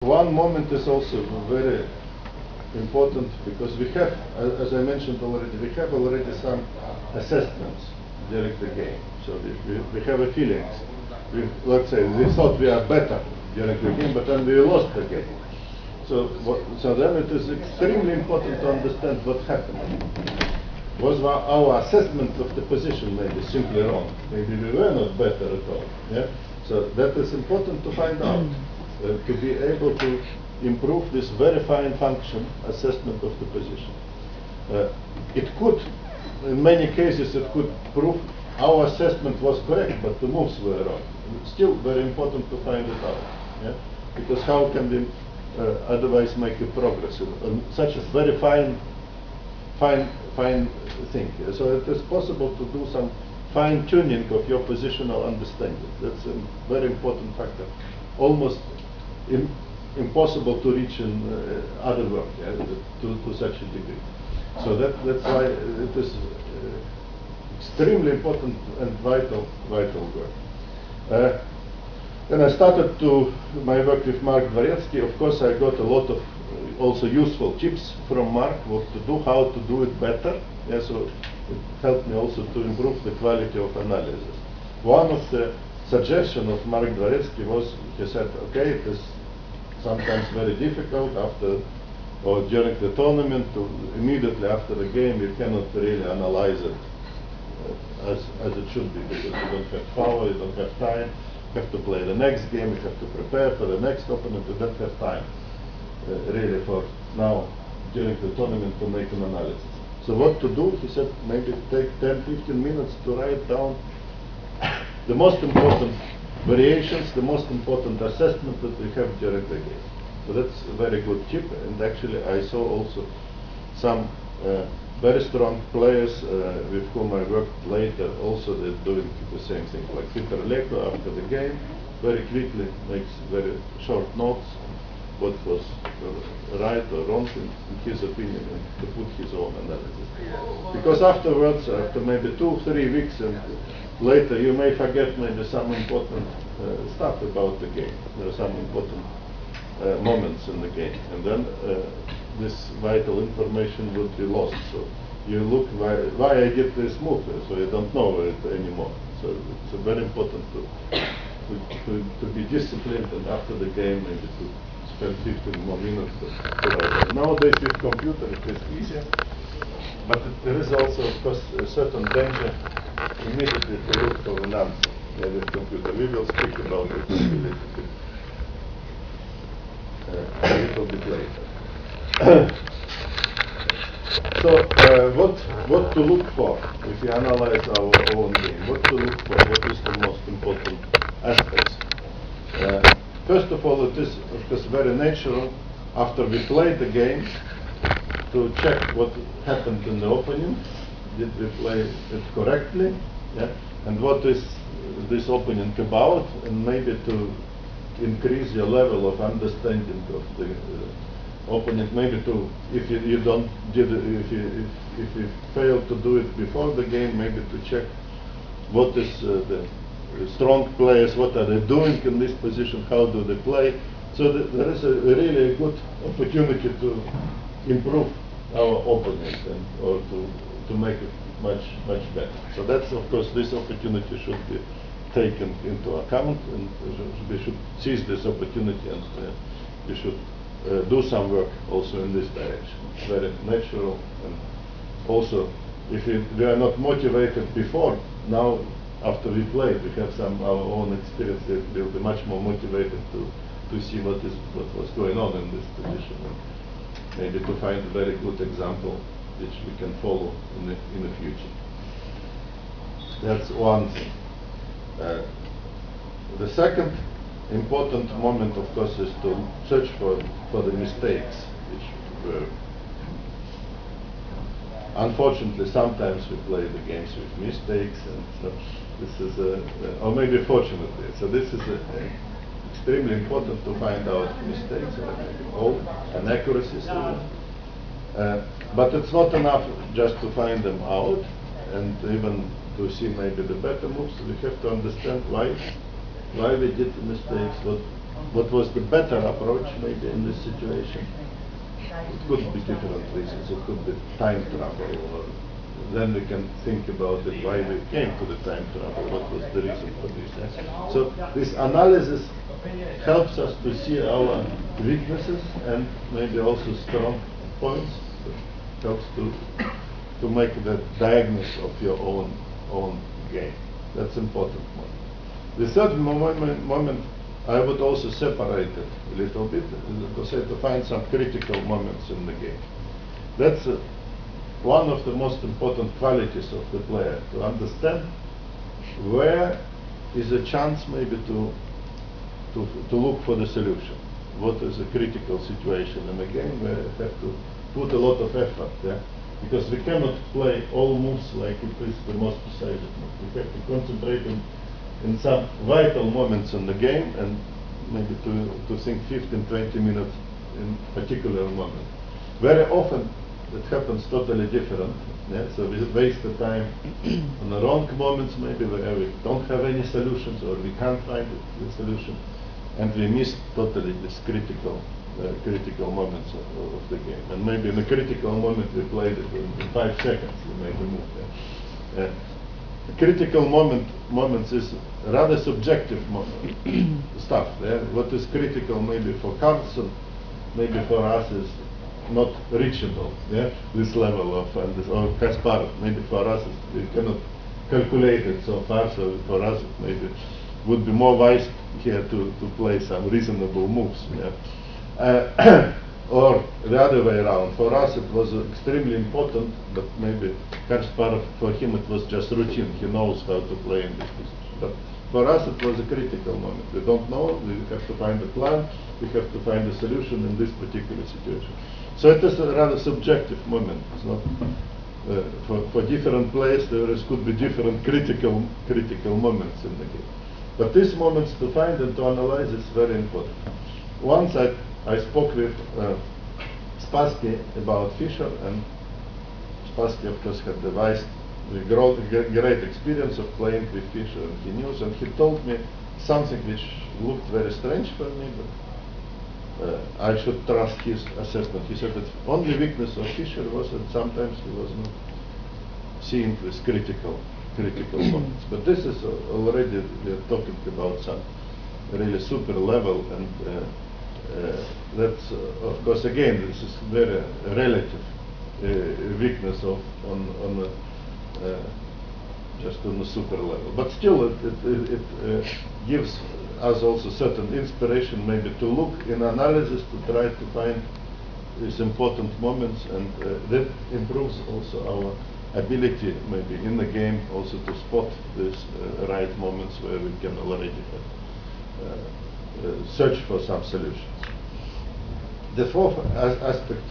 One moment is also very important because we have, as I mentioned already, we have already some assessments during the game. So we have a feeling. Let's say we thought we are better during the game, but then we lost the game. So then it is extremely important to understand what happened. Was our assessment of the position maybe simply wrong? Maybe we were not better at all. Yeah. So that is important to find out. To be able to improve this very fine function assessment of the position. It could, in many cases, it could prove our assessment was correct, but the moves were wrong. It's still very important to find it out. Yeah? Because how can we otherwise make a progress on such a very fine thing? So it is possible to do some fine tuning of your positional understanding. That's a very important factor. Almost impossible to reach in other work, yeah, to such a degree. So that's why it is extremely important and vital work. When I started my work with Mark Dvoretsky, of course I got a lot of also useful tips from Mark, what to do, how to do it better. Yeah, so it helped me also to improve the quality of analysis. One of the suggestions of Mark Dvoretsky was, he said, okay, it is sometimes very difficult after or during the tournament, immediately after the game, you cannot really analyze it as it should be, because you don't have power, you don't have time, you have to play the next game, you have to prepare for the next opponent, you don't have time really for now during the tournament to make an analysis. So what to do? He said maybe take 10-15 minutes to write down the most important variations, the most important assessment that we have during the game. So that's a very good tip, and actually I saw also some very strong players with whom I worked later, also they're doing the same thing, like Peter Leko after the game, very quickly makes very short notes, what was right or wrong in his opinion, and to put his own analysis. Because afterwards, after maybe 2-3 weeks and later, you may forget maybe some important stuff about the game. There are some important moments in the game, and then this vital information would be lost. So you look why I did this move, so you don't know it anymore. So it's very important to be disciplined, and after the game maybe to spend 15 more minutes to write it. Nowadays with computer it is easier, but there is also of course a certain danger immediately to look for an answer with computer. We will speak about it a little bit later. So what to look for if we analyze our own game? What to look for? What is the most important aspects? First of all, it is of course very natural after we play the game to check what happened in the opening. Did we play it correctly? Yeah? And what is this opening about? And maybe to increase your level of understanding of the opponent. Maybe to, if you fail to do it before the game, maybe to check what is the strong players, what are they doing in this position, how do they play. So there is a really good opportunity to improve our opponent or to make it much better. So that's of course this opportunity should be taken into account, and we should seize this opportunity, and we should do some work also in this direction. It's very natural, and also if we are not motivated before, now after we play, we have our own experience, we will be much more motivated to see what was going on in this position, and maybe to find a very good example which we can follow in the future. That's one thing. The second important moment, of course, is to search for the mistakes which were. Unfortunately, sometimes we play the games with mistakes, and so this is or maybe fortunately. So this is extremely important to find out mistakes and inaccuracies. But it's not enough just to find them out, and even to see maybe the better moves. We have to understand why we did the mistakes, what was the better approach maybe in this situation. It could be different reasons. It could be time travel, or then we can think about it, why we came to the time travel, what was the reason for this. So this analysis helps us to see our weaknesses and maybe also strong points. It helps to make the diagnosis of your own game. That's important one. The third moment I would also separate it a little bit, to find some critical moments in the game. That's one of the most important qualities of the player, to understand where is a chance maybe to look for the solution. What is a critical situation in a game where you have to put a lot of effort there, because we cannot play all moves like it is the most decisive move. We have to concentrate in some vital moments in the game, and maybe to think 15-20 minutes in particular moment. Very often it happens totally different. Yeah? So we waste the time on the wrong moments, maybe where we don't have any solutions, or we can't find the solution, and we miss totally this critical moments of the game. And maybe in a critical moment we played it in 5 seconds. We made a move. Critical moments is rather subjective stuff. Yeah? What is critical maybe for Carlson, maybe for us is not reachable. Yeah? This level of, or Kasparov, maybe for us we cannot calculate it so far. So for us it maybe would be more wise here to play some reasonable moves. Yeah? Or the other way around. For us it was extremely important, but maybe Kasparov, for him it was just routine. He knows how to play in this position. But for us it was a critical moment. We don't know, we have to find a plan, we have to find a solution in this particular situation. So it is a rather subjective moment. It's not, for different players there could be different critical moments in the game. But these moments to find and to analyze is very important. Once I spoke with Spassky about Fischer, and Spassky of course had devised the great experience of playing with Fischer, and he knew, and he told me something which looked very strange for me, but I should trust his assessment. He said that the only weakness of Fischer was that sometimes he was not seeing this critical moments. But this is already, we are talking about some really super level, and that's of course again this is very relative weakness just on the super level. But still it gives us also certain inspiration maybe to look in analysis to try to find these important moments, and that improves also our ability maybe in the game also to spot these right moments where we can already search for some solutions. The fourth aspect